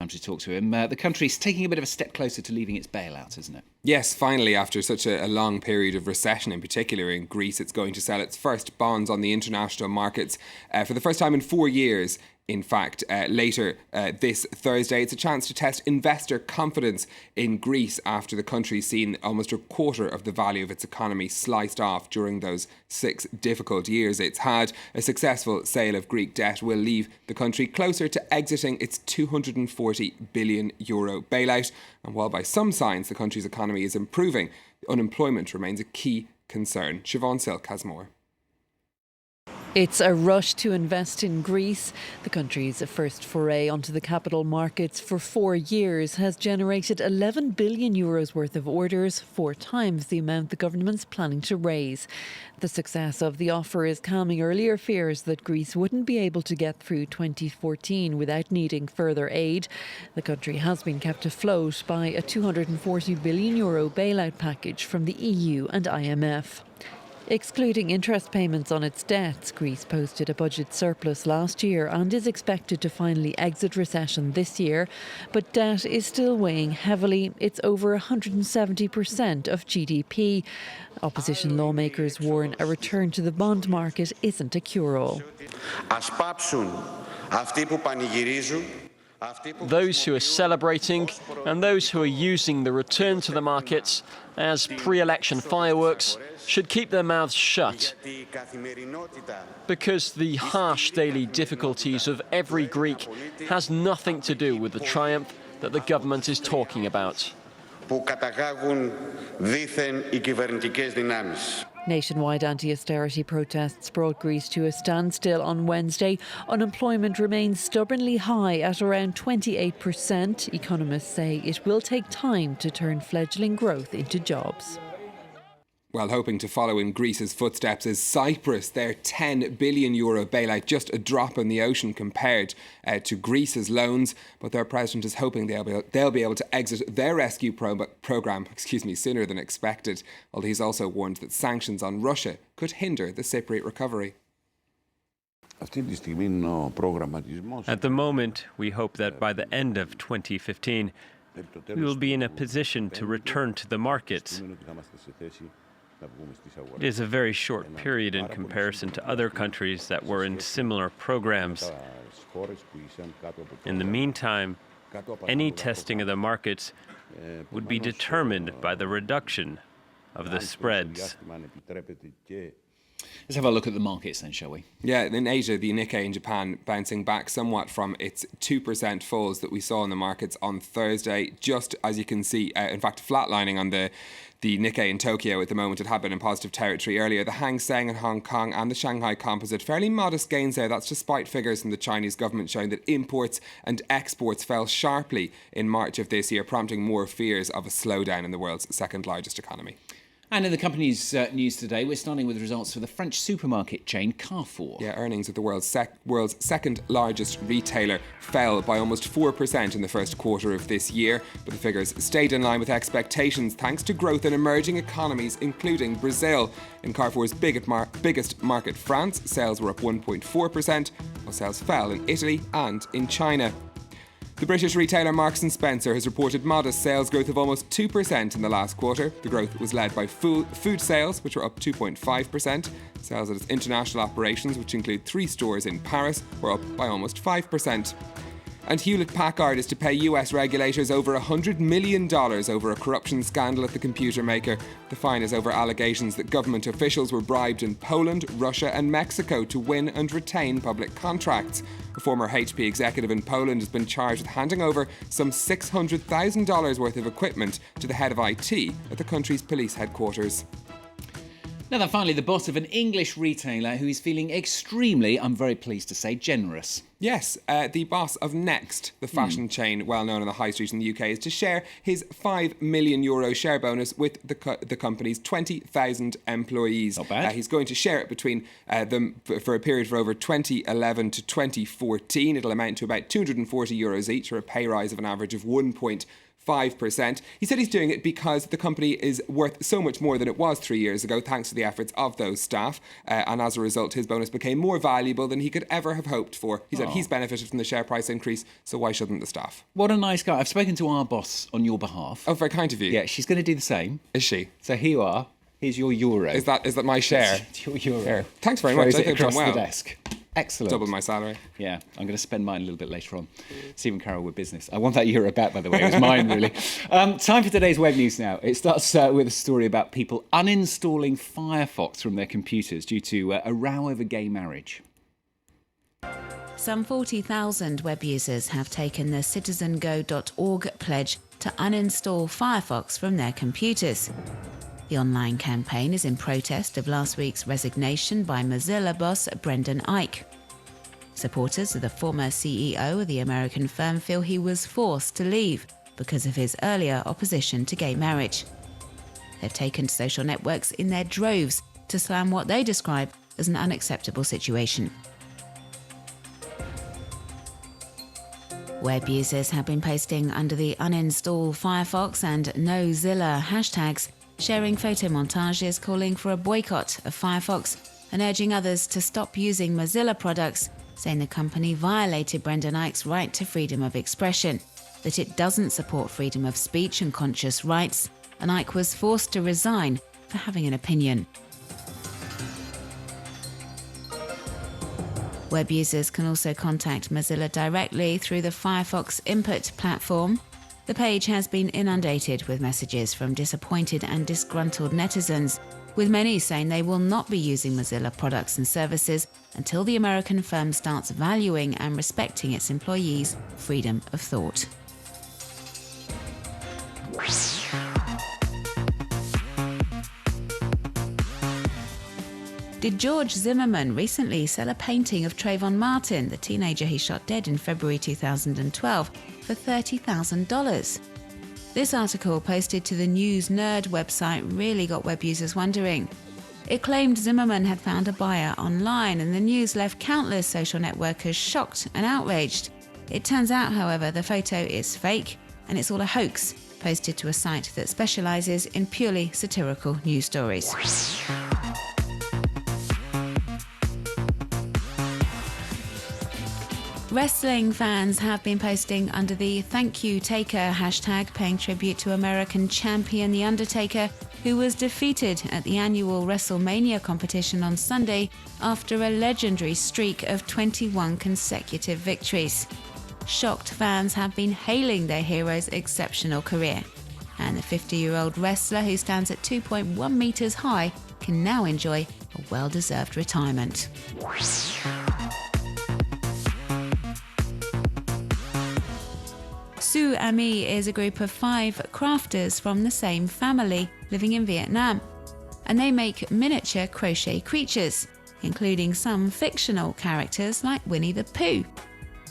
time to talk to him. The country's taking a bit of a step closer to leaving its bailout, isn't it? Yes, finally, after such a long period of recession, in particular in Greece, it's going to sell its first bonds on the international markets for the first time in 4 years. In fact, later this Thursday, it's a chance to test investor confidence in Greece after the country's seen almost a quarter of the value of its economy sliced off during those 6 difficult years it's had. A successful sale of Greek debt will leave the country closer to exiting its €240 billion bailout. And while by some signs the country's economy is improving, unemployment remains a key concern. Siobhan Silk has more. It's a rush to invest in Greece. The country's first foray onto the capital markets for 4 years has generated €11 billion worth of orders, 4 times the amount the government's planning to raise. The success of the offer is calming earlier fears that Greece wouldn't be able to get through 2014 without needing further aid. The country has been kept afloat by a €240 billion bailout package from the EU and IMF. Excluding interest payments on its debts, Greece posted a budget surplus last year and is expected to finally exit recession this year. But debt is still weighing heavily. It's over 170% of GDP. Opposition lawmakers warn a return to the bond market isn't a cure-all. Those who are celebrating and those who are using the return to the markets as pre-election fireworks should keep their mouths shut, because the harsh daily difficulties of every Greek has nothing to do with the triumph that the government is talking about. Nationwide anti-austerity protests brought Greece to a standstill on Wednesday. Unemployment remains stubbornly high at around 28%. Economists say it will take time to turn fledgling growth into jobs. Well, hoping to follow in Greece's footsteps is Cyprus. Their €10 billion bailout, just a drop in the ocean compared to Greece's loans. But their president is hoping they'll be able to exit their rescue programme sooner than expected. Although he's also warned that sanctions on Russia could hinder the Cypriot recovery. At the moment, we hope that by the end of 2015, we will be in a position to return to the markets. It is a very short period in comparison to other countries that were in similar programs. In the meantime, any testing of the markets would be determined by the reduction of the spreads. Let's have a look at the markets then, shall we? Yeah, in Asia, the Nikkei in Japan bouncing back somewhat from its 2% falls that we saw in the markets on Thursday. Just as you can see, in fact, flatlining on the Nikkei in Tokyo at the moment. It had been in positive territory earlier. The Hang Seng in Hong Kong and the Shanghai Composite, fairly modest gains there. That's despite figures from the Chinese government showing that imports and exports fell sharply in March of this year, prompting more fears of a slowdown in the world's second largest economy. And in the company's news today, we're starting with results for the French supermarket chain Carrefour. Yeah, earnings of the world's second largest retailer fell by almost 4% in the first quarter of this year, but the figures stayed in line with expectations thanks to growth in emerging economies, including Brazil. In Carrefour's biggest market, France, sales were up 1.4%, while sales fell in Italy and in China. The British retailer Marks & Spencer has reported modest sales growth of almost 2% in the last quarter. The growth was led by food sales, which were up 2.5%. Sales at its international operations, which include 3 stores in Paris, were up by almost 5%. And Hewlett-Packard is to pay US regulators over $100 million over a corruption scandal at the computer maker. The fine is over allegations that government officials were bribed in Poland, Russia and Mexico to win and retain public contracts. A former HP executive in Poland has been charged with handing over some $600,000 worth of equipment to the head of IT at the country's police headquarters. Now then, finally, the boss of an English retailer who is feeling extremely, I'm very pleased to say, generous. Yes, the boss of Next, the fashion chain well known on the high street in the UK, is to share his €5 million share bonus with the company's 20,000 employees. Not bad. He's going to share it between them for a period for over 2011 to 2014. It'll amount to about €240 each, or a pay rise of an average of 1.5%. He said he's doing it because the company is worth so much more than it was 3 years ago, thanks to the efforts of those staff. And as a result, his bonus became more valuable than he could ever have hoped for. He said that he's benefited from the share price increase, so why shouldn't the staff? What a nice guy. I've spoken to our boss on your behalf. Oh, very kind of you. Yeah, she's going to do the same. Is she? So here you are. Here's your euro. Is that my share? It's your euro. Here. Thanks very Throws much. I it think I've done across well. the desk. Excellent. Double my salary. Yeah, I'm going to spend mine a little bit later on. Stephen Carroll with business. I want that euro back, by the way. It was mine, really. Time for today's web news now. It starts with a story about people uninstalling Firefox from their computers due to a row over gay marriage. Some 40,000 web users have taken the citizengo.org pledge to uninstall Firefox from their computers. The online campaign is in protest of last week's resignation by Mozilla boss Brendan Eich. Supporters of the former CEO of the American firm feel he was forced to leave because of his earlier opposition to gay marriage. They've taken to social networks in their droves to slam what they describe as an unacceptable situation. Web users have been posting under the uninstall Firefox and NoZilla hashtags, sharing photo montages calling for a boycott of Firefox and urging others to stop using Mozilla products, saying the company violated Brendan Eich's right to freedom of expression, that it doesn't support freedom of speech and conscious rights, and Eich was forced to resign for having an opinion. Web users can also contact Mozilla directly through the Firefox Input platform. The page has been inundated with messages from disappointed and disgruntled netizens, with many saying they will not be using Mozilla products and services until the American firm starts valuing and respecting its employees' freedom of thought. Did George Zimmerman recently sell a painting of Trayvon Martin, the teenager he shot dead in February 2012, for $30,000? This article, posted to the News Nerd website, really got web users wondering. It claimed Zimmerman had found a buyer online, and the news left countless social networkers shocked and outraged. It turns out, however, the photo is fake, and it's all a hoax, posted to a site that specialises in purely satirical news stories. Wrestling fans have been posting under the Thank You Taker hashtag, paying tribute to American champion The Undertaker, who was defeated at the annual WrestleMania competition on Sunday after a legendary streak of 21 consecutive victories. Shocked fans have been hailing their hero's exceptional career. And the 50-year-old wrestler, who stands at 2.1 metres high, can now enjoy a well-deserved retirement. Su Ami is a group of 5 crafters from the same family living in Vietnam, and they make miniature crochet creatures, including some fictional characters like Winnie the Pooh.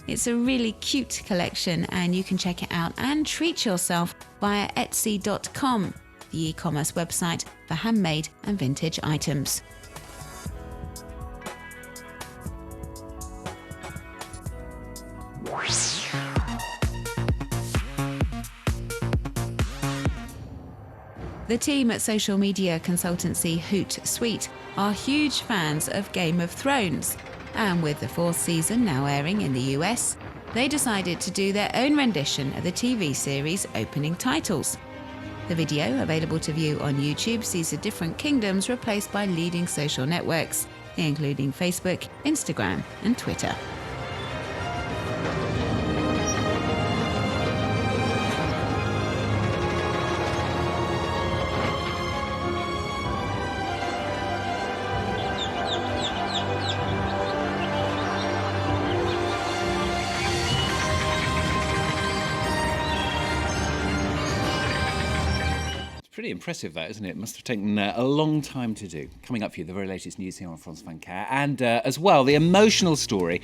It's a really cute collection, and you can check it out and treat yourself via Etsy.com, the e-commerce website for handmade and vintage items. The team at social media consultancy Hootsuite are huge fans of Game of Thrones, and with the 4th season now airing in the US, they decided to do their own rendition of the TV series' opening titles. The video, available to view on YouTube, sees the different kingdoms replaced by leading social networks, including Facebook, Instagram, and Twitter. Pretty impressive, that, isn't it? It must have taken a long time to do. Coming up for you, the very latest news here on France 24. And as well, the emotional story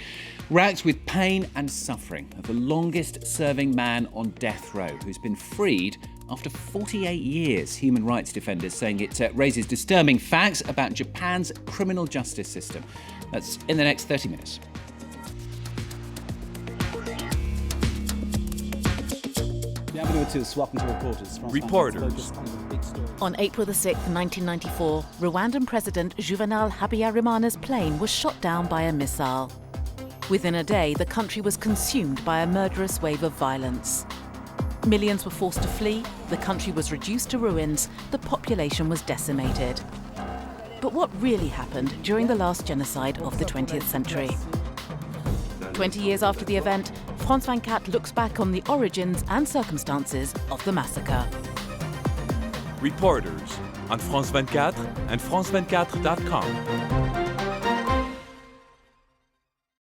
racked with pain and suffering of the longest-serving man on death row, who's been freed after 48 years. Human rights defenders saying it raises disturbing facts about Japan's criminal justice system. That's in the next 30 minutes. Reporters. On April the 6th, 1994, Rwandan President Juvenal Habyarimana's plane was shot down by a missile. Within a day, the country was consumed by a murderous wave of violence. Millions were forced to flee, the country was reduced to ruins, the population was decimated. But what really happened during the last genocide of the 20th century? 20 years after the event, France 24 looks back on the origins and circumstances of the massacre. Reporters on France 24 and France24.com.